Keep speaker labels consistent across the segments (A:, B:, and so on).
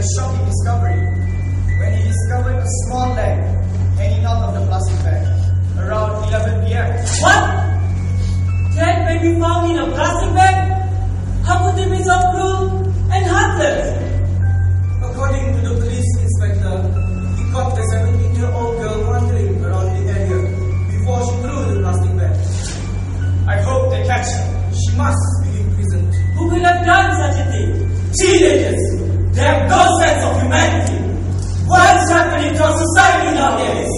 A: a shocking discovery when he discovered a small leg hanging out of the plastic bag around 11 p.m.
B: What? Dead baby found in a plastic bag? How could they be so cruel and heartless?
A: According to the police inspector, he caught the 17-year-old girl wandering around the area before she threw the plastic bag. I hope they catch her. She must be imprisoned.
B: Who will have done such a thing? Teenagers! They have no sense of humanity! What is happening to our society nowadays?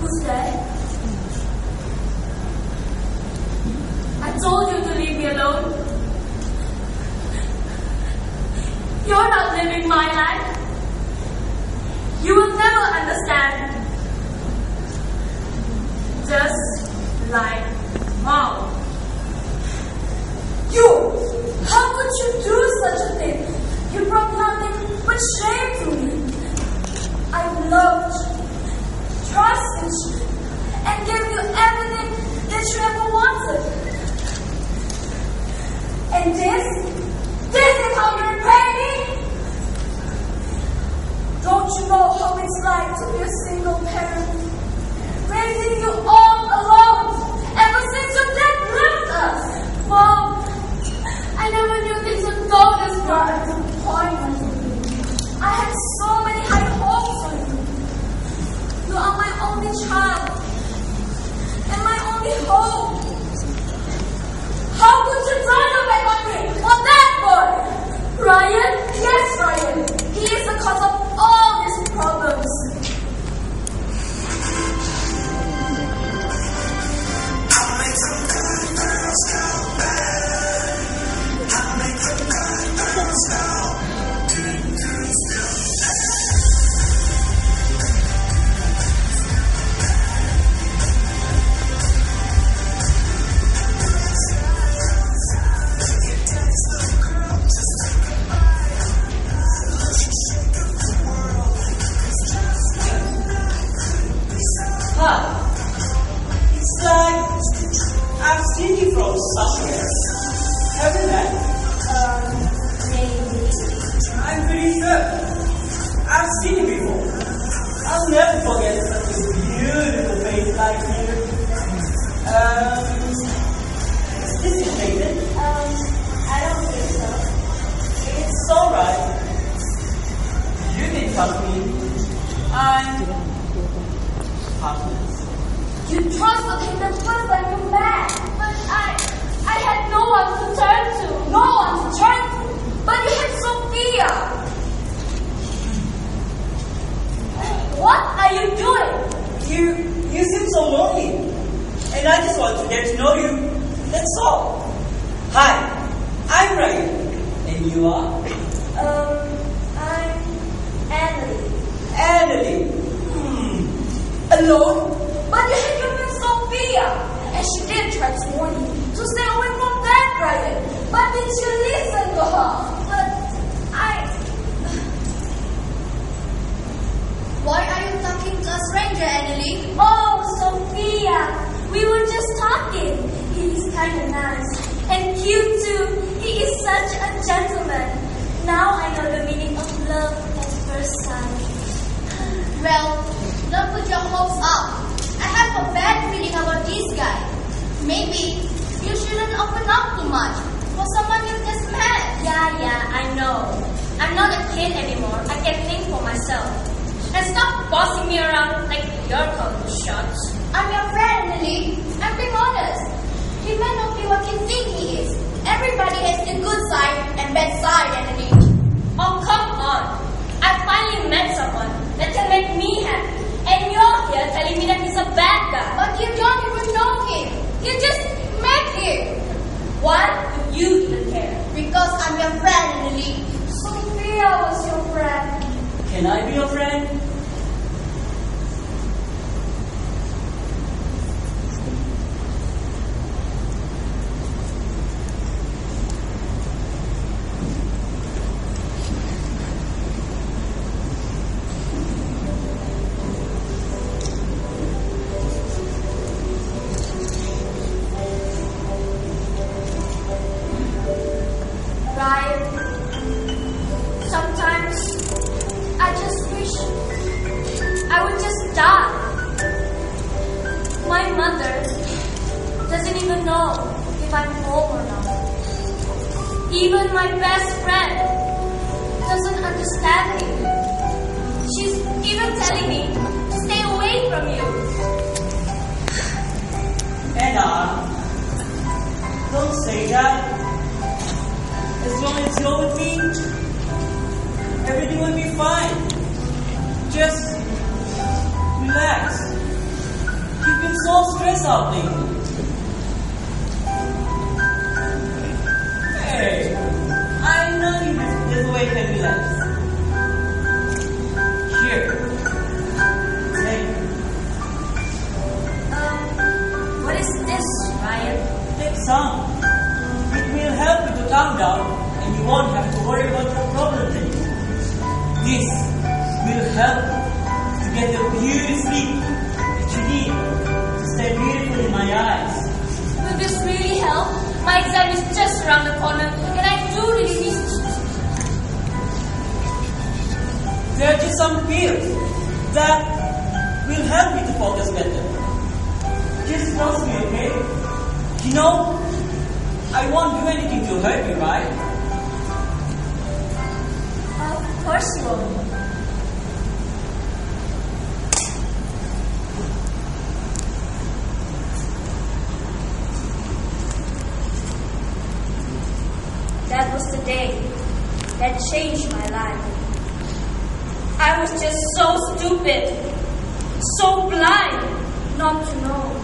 C: Who's there? I told you to leave me alone. You're not living my life. You will never understand. Just like Mom. You! How could you do such a thing? You brought nothing but shame to me. I loved you, trusted you, and gave you everything that you ever wanted. And this is how you repay me? Don't you know how it's like to be a single parent? Raising you all alone ever since your dad left us. Mom, I never knew things would go this far as a disappointment. I had so many high hopes for you. You are my only child and my only hope. How could you turn your back on me, on that boy? Ryan? Yes, Ryan. He is the cause of all these problems.
B: It's like I've seen you from somewhere, haven't I?
C: Maybe.
B: I'm pretty sure I've seen you before. I'll never forget such a beautiful face like you. Is this related?
C: I don't think so.
B: It's alright. You can trust me. I'm heartless.
C: You trusted him the first time you met, but I had no one to turn to, no one to turn to. But you had Sophia. What are you doing?
B: You seem so lonely, and I just want to get to know you. That's all. Hi, I'm Ryan, and you are?
C: I'm Annalie.
B: Annalie. Alone?
C: But you had your friend Sophia, and she did try to warn you to stay away from that Ryan. But did you listen to her? But
D: Why are you talking to a stranger, Annalie?
C: Oh, Sophia, we were just talking. He is kind of nice and cute too. He is such a gentleman. Now I know the meaning of love at first sight.
D: Well, don't put your hopes up. I have a bad feeling about this guy. Maybe you shouldn't open up too much for someone you just met.
C: Yeah, I know. I'm not a kid anymore. I can think for myself. And stop bossing me around like you're calling the shots.
D: I'm your friend, Annalie. I'm being honest. He may not be what you think he is. Everybody has the good side and bad side, Annalie.
C: Oh, come on. I finally met someone that can make me happy. And you're here telling me that he's a bad guy.
D: But you don't even know him. You just met him.
C: Why do you even care?
D: Because I'm your friend, Annalie.
C: Sophia was your friend.
B: Can I be your friend?
C: Even my best friend doesn't understand me. She's even telling me to stay away from you.
B: Anna, don't say that. As long as you're with me, everything will be fine. Just relax. You've been so stressed out lately. Hey, I know you this way can relax. Here. Take.
C: What is this, Ryan?
B: Take some. It will help you to calm down and you won't have to worry about your problems anymore. This will help you to get the beauty sleep that you need to stay beautiful in my eyes.
C: Will this really help? My exam is just around the corner and I do really need to.
B: There are just some pills that will help you to focus better. Just trust me, okay? You know, I won't do anything to hurt you, right?
C: Of course you won't. That was the day that changed my life. I was just so stupid, so blind not to know.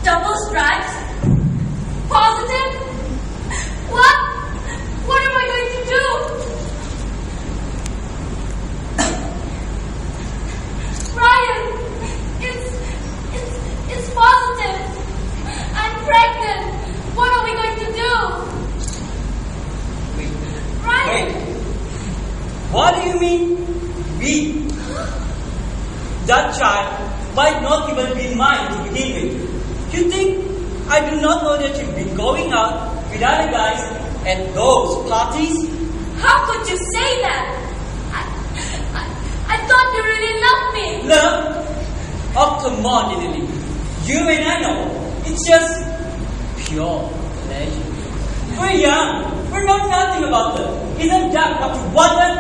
C: Double stripes? Positive? What? What am I going to do? Ryan, it's positive. I'm pregnant. What are we going to do? Ryan.
B: Wait. What do you mean, we? That child might not even be mine to begin with. You think I do not know that you've been going out with other guys at those parties?
C: How could you say that? I thought you really loved me.
B: Love? Oh, come on, Lily. You and I know. It's just pure pleasure. We're young. We know nothing about them. Isn't that what you wanted?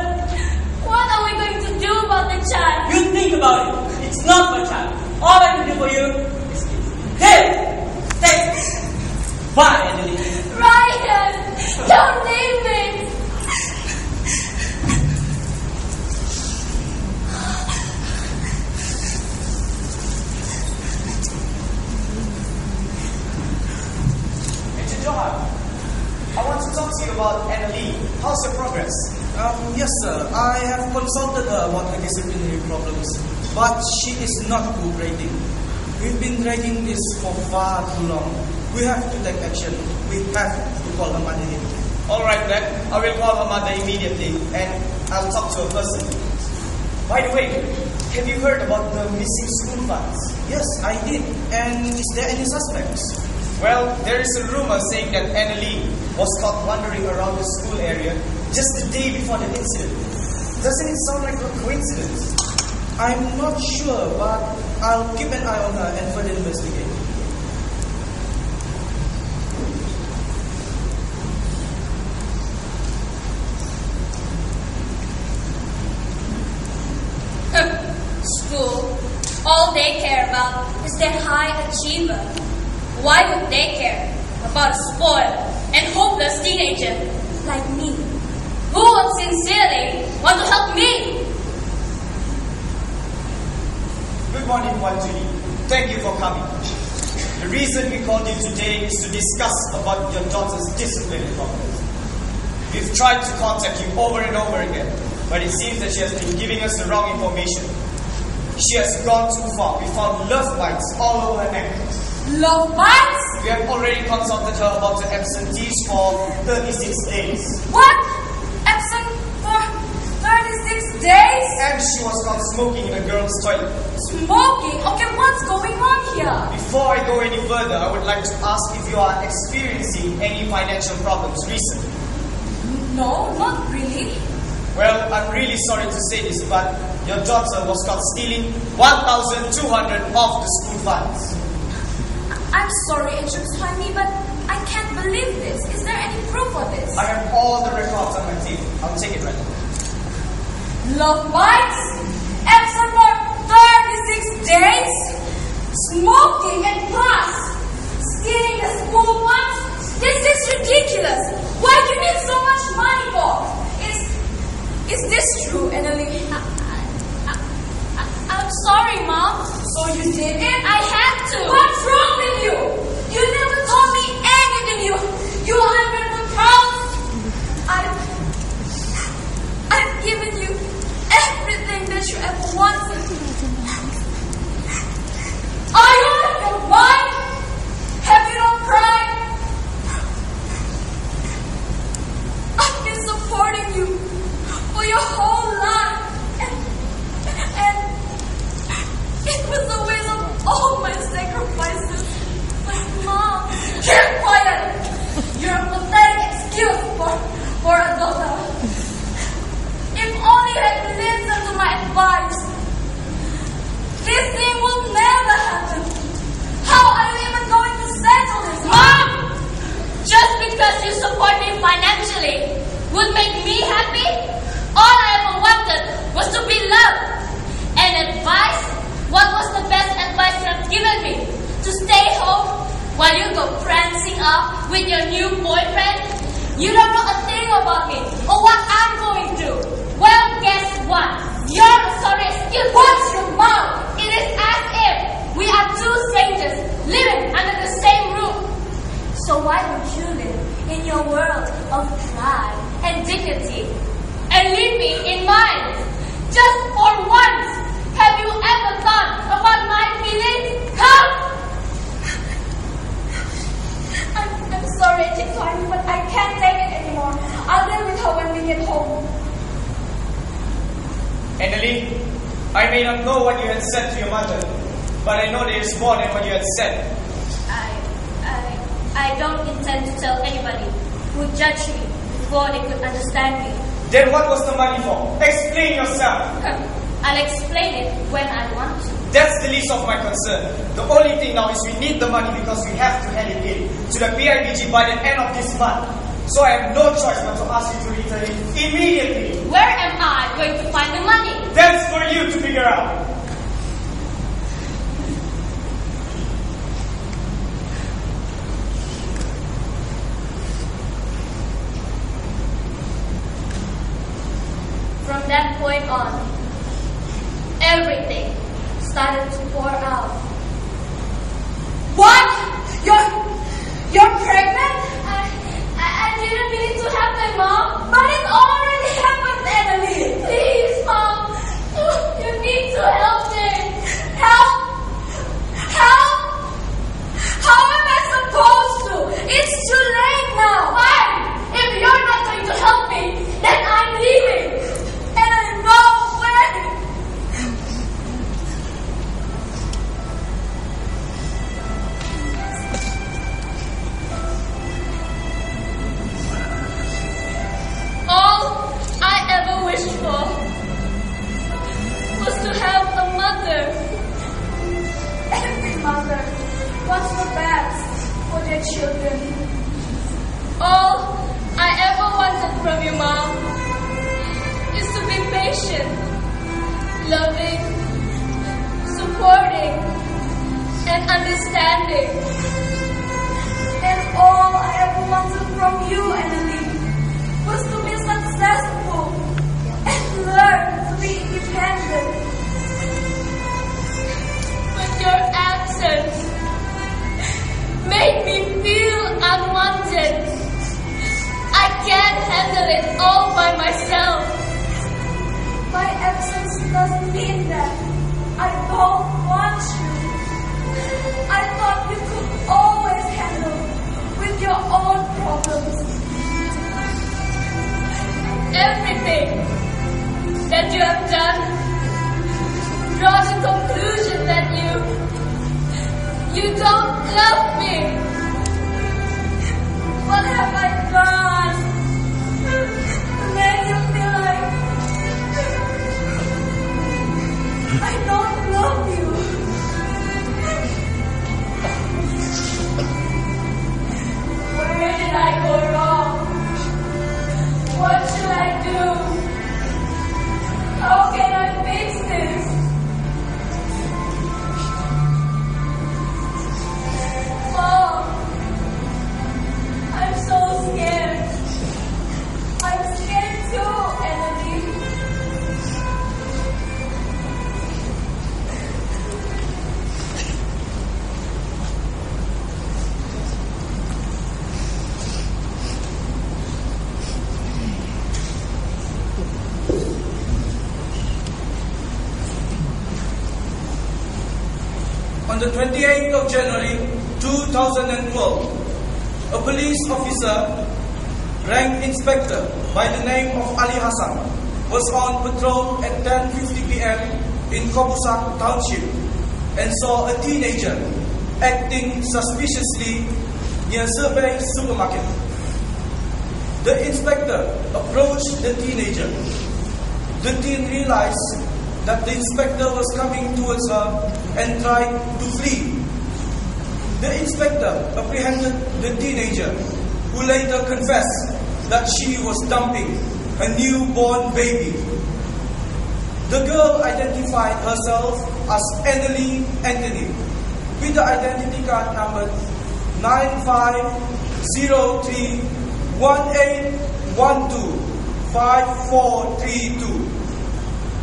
C: What are we going to do about the child?
B: You think about it. It's not my child. All I can do for you is this. Here! Take! Bye, Emily.
C: Ryan! Don't leave me!
A: Major Johan, I want to talk to you about Anna Lee. How's your progress?
E: Yes, sir. I have consulted her about her disciplinary problems, but she is not cooperating. We've been dragging this for far too long. We have to take action. We have to call her mother in.
A: Alright then, I will call her mother immediately and I'll talk to her personally. By the way, have you heard about the missing school funds?
E: Yes, I did. And is there any suspects?
A: Well, there is a rumor saying that Anna Lee was caught wandering around the school area just the day before the incident. Doesn't it sound like a coincidence?
E: I'm not sure, but I'll keep an eye on her and further investigate.
C: School, all they care about is their high achiever. Why would they care about a spoiled and hopeless teenager like me, who would sincerely want to help me?
A: Good morning, Wan Julie. Thank you for coming. The reason we called you today is to discuss about your daughter's disciplinary problems. We've tried to contact you over and over again, but it seems that she has been giving us the wrong information. She has gone too far. We found love bites all over her neck.
C: Love bites?
A: We have already consulted her about the absentees for 36 days.
C: What? Absent for 36 days?
A: And time she was caught smoking in a girl's toilet.
C: Smoking? Okay, what's going on here?
A: Before I go any further, I would like to ask if you are experiencing any financial problems recently.
C: No, not really.
A: Well, I'm really sorry to say this, but your daughter was caught stealing 1,200 of the school funds.
C: I'm sorry, Agent Swami, but I can't believe this. Is there any proof of this?
A: I have all the records on my table. I'll take it right now.
C: Love bites? Absent for 36 days? Smoking and plus stealing the school funds? This is ridiculous. Why do you need so much money for? Is this true, Annalie?
D: I'm sorry, Mom.
C: So you did it?
D: I had to.
C: What's wrong with you? You never told me anything. You hundred the pounds. I've given you everything that you ever wanted. Are you out of your mind? Have you no pride? I've been supporting you for your whole life, and it was a waste of all my sacrifices. But Mom, keep quiet. You're a pathetic excuse for a daughter. If only you had listened to my advice, this thing will never happen. How are you even going to settle this?
D: Mom! Just because you support me financially would make me happy? All I ever wanted was to be loved. And advice? What was the best advice you have given me? To stay home while you go prancing off with your new boyfriend? You don't know a thing about me or what I'm going through. Well, guess what? You're a sorry excuse.
C: What's your mouth?
D: It is as if we are two strangers living under the same roof.
C: So why don't you live in your world of pride
D: And dignity, and leave me in mine. Just for once, have you ever thought about my feelings? Come!
C: I'm sorry, Chikwani, but I can't take it anymore. I'll deal with her when we get home.
A: Annalie, I may not know what you had said to your mother, but I know there is more than what you had said.
D: I don't intend to tell anybody who judged me before they could understand me.
A: Then what was the money for? Explain yourself.
D: I'll explain it when I want to.
A: That's the least of my concern. The only thing now is we need the money because we have to hand it in to the PIBG by the end of this month. So I have no choice but to ask you to return it immediately.
D: Where am I going to find the money?
A: That's for you to figure out.
D: From that point on, everything started to pour out.
C: What? You're pregnant? I didn't mean it to happen, Mom. But it already happened, Annalie.
D: Please, Mom, you need to help me.
C: Help? Help? How am I supposed to? It's too late now.
D: Fine. If you're not going to help me, then I'm leaving.
C: And I know when.
D: All draw the conclusion that you don't love me. What have I done to make you feel like I don't love you? Where did I go wrong? What should I do? How can I fix this? Mom, I'm so scared. I'm scared too, Emily.
E: On the 28th of January 2012, a police officer, ranked inspector by the name of Ali Hassan, was on patrol at 10:50 p.m. in Kobusak Township and saw a teenager acting suspiciously near Survey Supermarket. The inspector approached the teenager. The teen realized that the inspector was coming towards her and tried to flee. The inspector apprehended the teenager, who later confessed that she was dumping a newborn baby. The girl identified herself as Annalie Anthony with the identity card number 950318125432.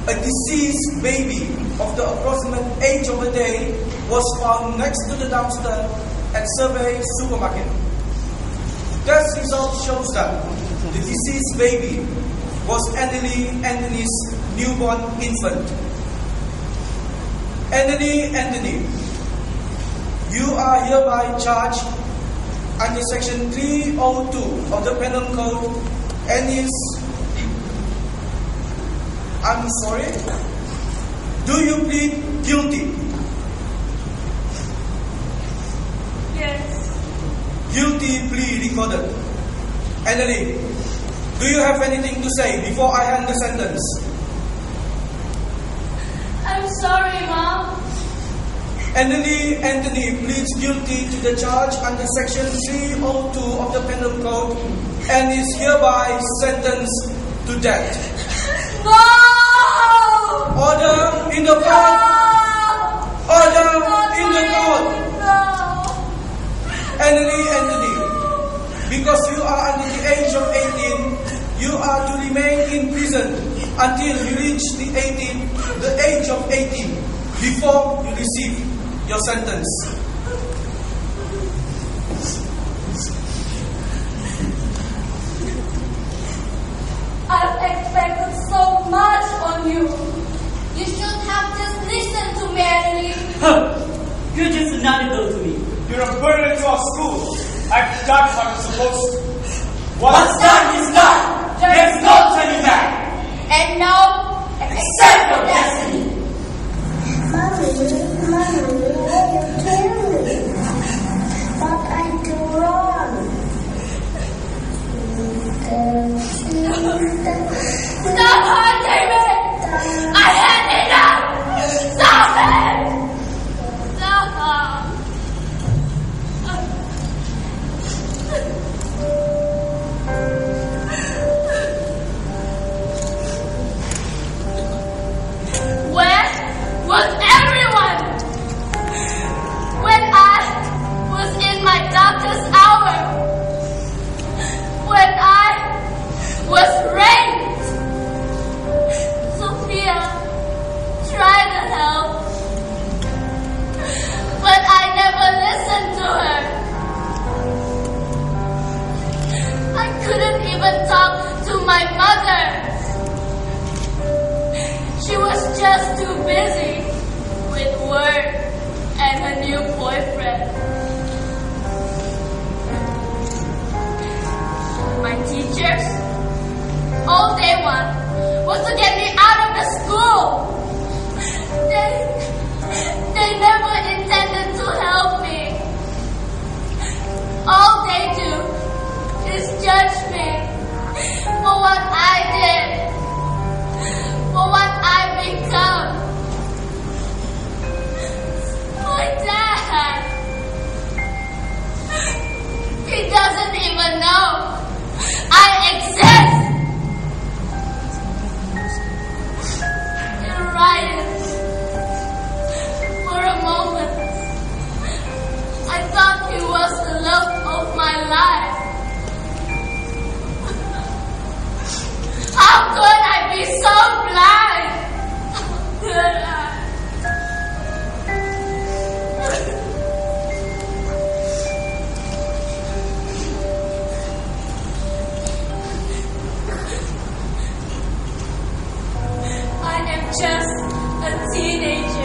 E: A deceased baby of the approximate age of a day was found next to the dumpster at Survey Supermarket. Test result shows that the deceased baby was Annalie Anthony's newborn infant. Annalie Anthony, you are hereby charged under Section 302 of the Penal Code and is... I'm sorry? Do you plead guilty?
D: Yes.
E: Guilty plea recorded. Annalie, do you have anything to say before I hand the sentence?
D: I'm sorry, Mom.
E: Annalie Anthony pleads guilty to the charge under Section 302 of the Penal Code and is hereby sentenced to death.
D: No!
E: Order in the court! Order in the court! Annalie Anthony, because you are under the age of 18, you are to remain in prison until you reach the age of 18 before you receive your sentence.
D: I've expected so much on you. You should have just listened to me, Emily.
B: You just nodded to me.
A: You're a burden to our school. I've done what I'm supposed to.
B: What's done is done. There's no turning back.
D: And now, accept your destiny.
C: Mommy, you tell me what I do wrong.
D: Stop hurting me! I had enough! Stop it! Stop! Where was everyone when I was in my doctor's hour? When I was raped? Sophia tried to help, but I never listened to her. I couldn't even talk to my mother. She was just too busy with work and her new boyfriend. My teachers, all they want was to get me out of the school. They never intended to help me. All they do is judge me for what I did, for what I become. My dad, he doesn't even know I exist. Ryan, for a moment, I thought he was the love of my life. How could I be so blind? How could I? I am just a teenager.